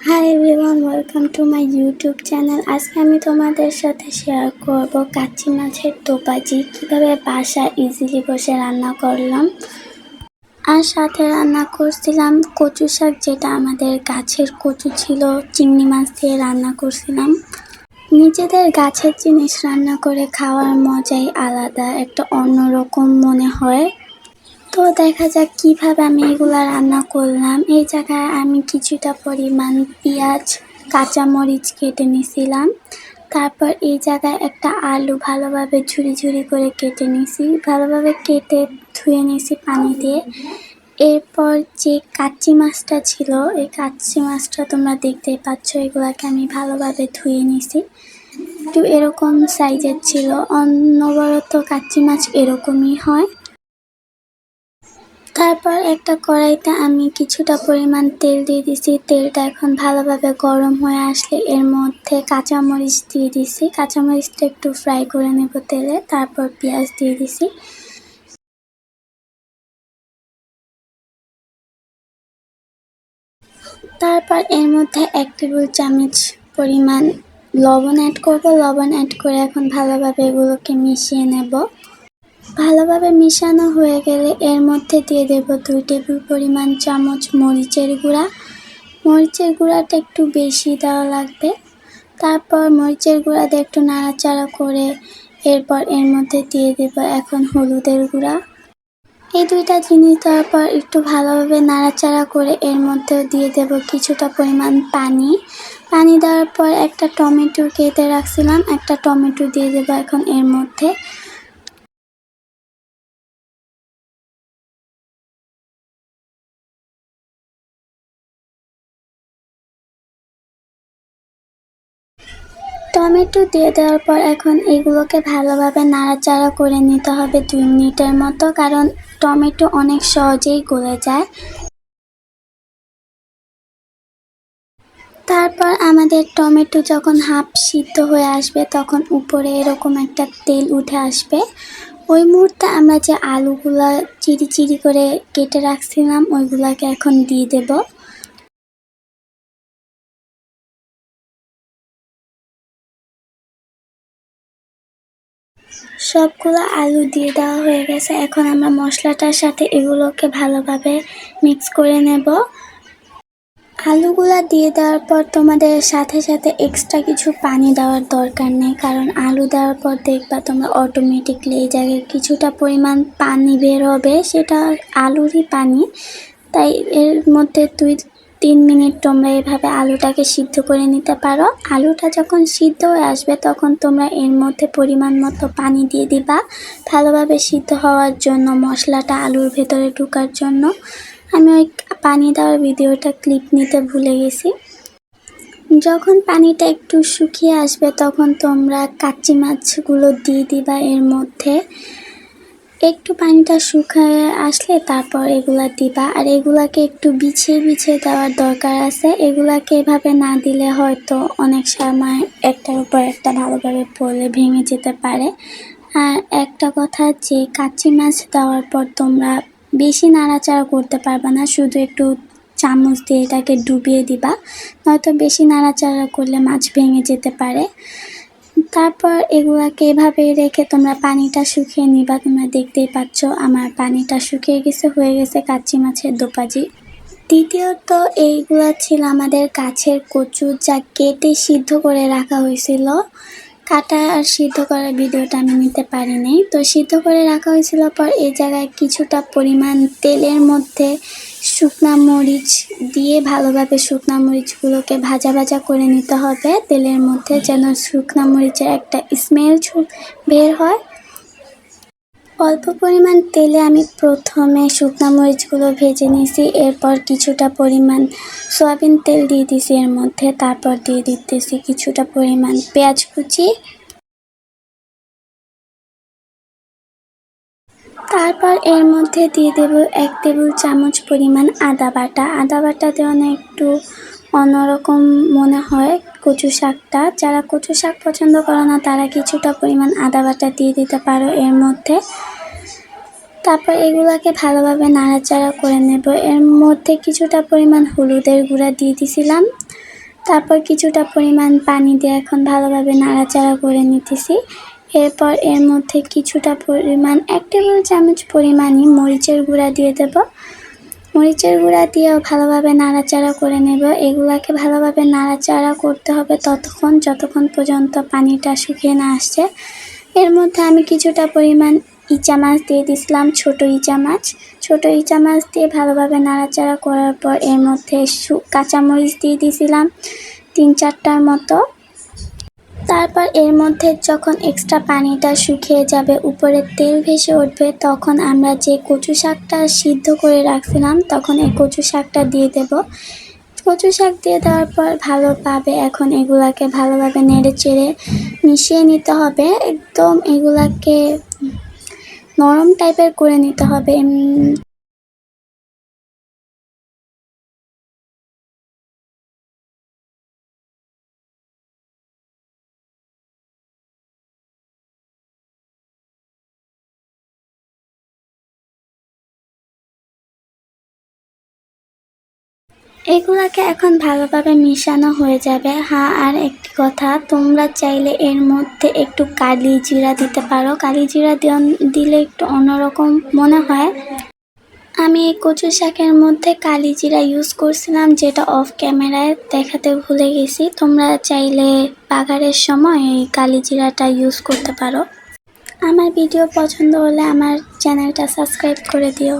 Hi everyone, welcome to my YouTube channel. আজকে আমি তোমাদের সাথে শেয়ার করব কাচ্চি মাছের তোপাজি কীভাবে বাসায় ইজিলি বসে রান্না করলাম। আর সাথে রান্না করছিলাম কচু শাক, যেটা আমাদের গাছের কচু ছিল, চিংড়ি মাছ দিয়ে রান্না করছিলাম। নিজেদের গাছের জিনিস রান্না করে খাওয়ার মজাই আলাদা, একটা অন্যরকম মনে হয়। তো দেখা যাক কিভাবে আমি এগুলা রান্না করলাম। এই জায়গায় আমি কিছুটা পরিমাণ পেঁয়াজ, কাঁচামরিচ কেটে নিয়েছিলাম। তারপর এই জায়গায় একটা আলু ভালোভাবে ঝুরি ঝুরি করে কেটে নিয়েছি, ভালোভাবে কেটে ধুয়ে নিয়েছি পানি দিয়ে। এরপর যে কাচ্চি মাছটা ছিল, এই কাচ্চি মাছটা তোমরা দেখতেই পাচ্ছ, এগুলাকে আমি ভালোভাবে ধুয়ে নিয়েছি। একটু এরকম সাইজের ছিল, অনবরত কাচ্চি মাছ এরকমই হয়। তারপর একটা কড়াইতে আমি কিছুটা পরিমাণ তেল দিয়ে দিছি। তেলটা এখন ভালোভাবে গরম হয়ে আসলে এর মধ্যে কাঁচামরিচ দিয়ে দিছি। কাঁচামরিচটা একটু ফ্রাই করে নেব তেলে। তারপর পেঁয়াজ দিয়ে দিছি। তারপর এর মধ্যে 1 টেবিল চামচ পরিমাণ লবণ অ্যাড করব। লবণ অ্যাড করে এখন ভালোভাবে এগুলোকে মিশিয়ে নেব। ভালোভাবে মিশানো হয়ে গেলে এর মধ্যে দিয়ে দেব 2 টেবিল পরিমাণ চামচ মরিচের গুঁড়া। মরিচের গুঁড়াটা একটু বেশি দেওয়া লাগবে। তারপর মরিচের গুঁড়া দিয়ে একটু নাড়াচাড়া করে এরপর এর মধ্যে দিয়ে দেব এখন হলুদের গুঁড়া। এই দুইটা জিনিস দেওয়ার পর একটু ভালোভাবে নাড়াচাড়া করে এর মধ্যে দিয়ে দেব কিছুটা পরিমাণ পানি। পানি দেওয়ার পর একটা টমেটো কেটে রাখছিলাম, একটা টমেটো দিয়ে দেব এখন এর মধ্যে। টমেটো দিয়ে দেওয়ার পর এখন এগুলোকে ভালোভাবে নাড়াচাড়া করে নিতে হবে 2 মিনিটের মতো, কারণ টমেটো অনেক সহজেই গলে যায়। তারপর আমাদের টমেটো যখন হাফ সিদ্ধ হয়ে আসবে তখন উপরে এরকম একটা তেল উঠে আসবে। ওই মুহূর্তে আমরা যে আলুগুলা চিরি চিরি করে কেটে রাখছিলাম ওইগুলাকে এখন দিয়ে দেব। সবগুলো আলু দিয়ে দেওয়া হয়ে গেছে। এখন আমরা মশলাটার সাথে এগুলোকে ভালোভাবে মিক্স করে নেব। আলুগুলা দিয়ে দেওয়ার পর তোমাদের সাথে সাথে এক্সট্রা কিছু পানি দেওয়ার দরকার নেই, কারণ আলু দেওয়ার পর দেখবা তোমরা অটোমেটিকলি এই জায়গায় কিছুটা পরিমাণ পানি বের হবে, সেটা আলুরই পানি। তাই এর মধ্যে 2-3 মিনিট তোমরা এভাবে আলুটাকে সিদ্ধ করে নিতে পারো। আলুটা যখন সিদ্ধ হয়ে আসবে তখন তোমরা এর মধ্যে পরিমাণ মতো পানি দিয়ে দিবা, ভালোভাবে সিদ্ধ হওয়ার জন্য, মশলাটা আলুর ভেতরে ঢোকার জন্য। আমি ওই পানি দেওয়ার ভিডিওটা ক্লিপ নিতে ভুলে গেছি। যখন পানিটা একটু শুকিয়ে আসবে তখন তোমরা কাচ্চি মাছগুলো দিয়ে দিবা এর মধ্যে। একটু পানিটা শুকিয়ে আসলে তারপর এগুলা দিবা। আর এগুলাকে একটু বিছিয়ে বিছিয়ে দেওয়ার দরকার আছে। এগুলাকে এভাবে না দিলে হয়তো অনেক সময় একটার উপর একটা ভালোভাবে পড়লে ভেঙে যেতে পারে। আর একটা কথা, যে কাচ্চি মাছ দেওয়ার পর তোমরা বেশি নাড়াচাড়া করতে পারবে না, শুধু একটু চামচ দিয়ে এটাকে ডুবিয়ে দিবা, নয়তো বেশি নাড়াচাড়া করলে মাছ ভেঙে যেতে পারে। তারপর এগুলাকে এভাবে রেখে তোমরা পানিটা শুকিয়ে নিবা। তোমরা দেখতেই পাচ্ছ আমার পানিটা শুকিয়ে গেছে, হয়ে গেছে কাচ্চি মাছের দোপাজি। দ্বিতীয়ত এইগুলা ছিল আমাদের গাছের কচু, যা কেটে সিদ্ধ করে রাখা হয়েছিল। কাটা আর সিদ্ধ করার ভিডিওটা আমি নিতে পারিনি। তো সিদ্ধ করে রাখা হয়েছিল পর এই জায়গায় কিছুটা পরিমাণ তেলের মধ্যে শুকনা মরিচ দিয়ে ভালোভাবে শুকনা মরিচগুলোকে ভাজা ভাজা করে নিতে হবে তেলের মধ্যে, যেন শুকনা মরিচের একটা স্মেল বের হয়। অল্প পরিমাণ তেলে আমি প্রথমে শুকনা মরিচগুলো ভেজে নিয়েছি। এরপর কিছুটা পরিমাণ সয়াবিন তেল দিয়ে দিয়েছি এর মধ্যে। তারপর দিয়ে দিতেছি কিছুটা পরিমাণ পেঁয়াজ কুচি। তারপর এর মধ্যে দিয়ে দেব 1 টেবিল চামচ পরিমাণ আদা বাটা। আদা বাটা দেওয়া একটু অন্যরকম মনে হয় কচু শাকটা। যারা কচু শাক পছন্দ করে না তারা কিছুটা পরিমাণ আদা বাটা দিয়ে দিতে পারো এর মধ্যে। তারপর এগুলাকে ভালোভাবে নাড়াচাড়া করে নেব। এর মধ্যে কিছুটা পরিমাণ হলুদের গুঁড়া দিয়ে দিয়েছিলাম। তারপর কিছুটা পরিমাণ পানি দিয়ে এখন ভালোভাবে নাড়াচাড়া করে নিতেছি। এরপর এর মধ্যে কিছুটা পরিমাণ 1 টেবিল চামচ পরিমাণই মরিচের গুঁড়া দিয়ে দেব। মরিচের গুঁড়া দিয়েও ভালোভাবে নাড়াচাড়া করে নেব। এগুলাকে ভালোভাবে নাড়াচাড়া করতে হবে যতক্ষণ পর্যন্ত পানিটা শুকিয়ে না আসছে। এর মধ্যে আমি কিছুটা পরিমাণ ইচা মাছ দিয়ে দিছিলাম, ছোট ইচা মাছ দিয়ে ভালোভাবে নাড়াচাড়া করার পর এর মধ্যে কাঁচামরিচ দিয়ে দিছিলাম 3-4টার মতো। তারপর এর মধ্যে যখন এক্সট্রা পানিটা শুকিয়ে যাবে, উপরে তেল ভেসে উঠবে, তখন আমরা যে কচু শাকটা সিদ্ধ করে রাখছিলাম তখন এই কচু শাকটা দিয়ে দেব। কচু শাক দিয়ে দেওয়ার পর ভালোভাবে এখন এগুলাকে ভালোভাবে নেড়েচেড়ে মিশিয়ে নিতে হবে। একদম এগুলাকে নরম টাইপের করে নিতে হবে। এগুলাকে এখন ভালোভাবে মিশানো হয়ে যাবে। হ্যাঁ, আর একটি কথা, তোমরা চাইলে এর মধ্যে একটু কালি জিরা দিতে পারো। কালি জিরা দিলে একটু অন্যরকম মনে হয়। আমি এই কচু শাকের মধ্যে কালি জিরা ইউজ করছিলাম, যেটা অফ ক্যামেরায় দেখাতে ভুলে গেছি। তোমরা চাইলে বাগারের সময় এই কালি জিরাটা ইউজ করতে পারো। আমার ভিডিও পছন্দ হলে আমার চ্যানেলটা সাবস্ক্রাইব করে দিও।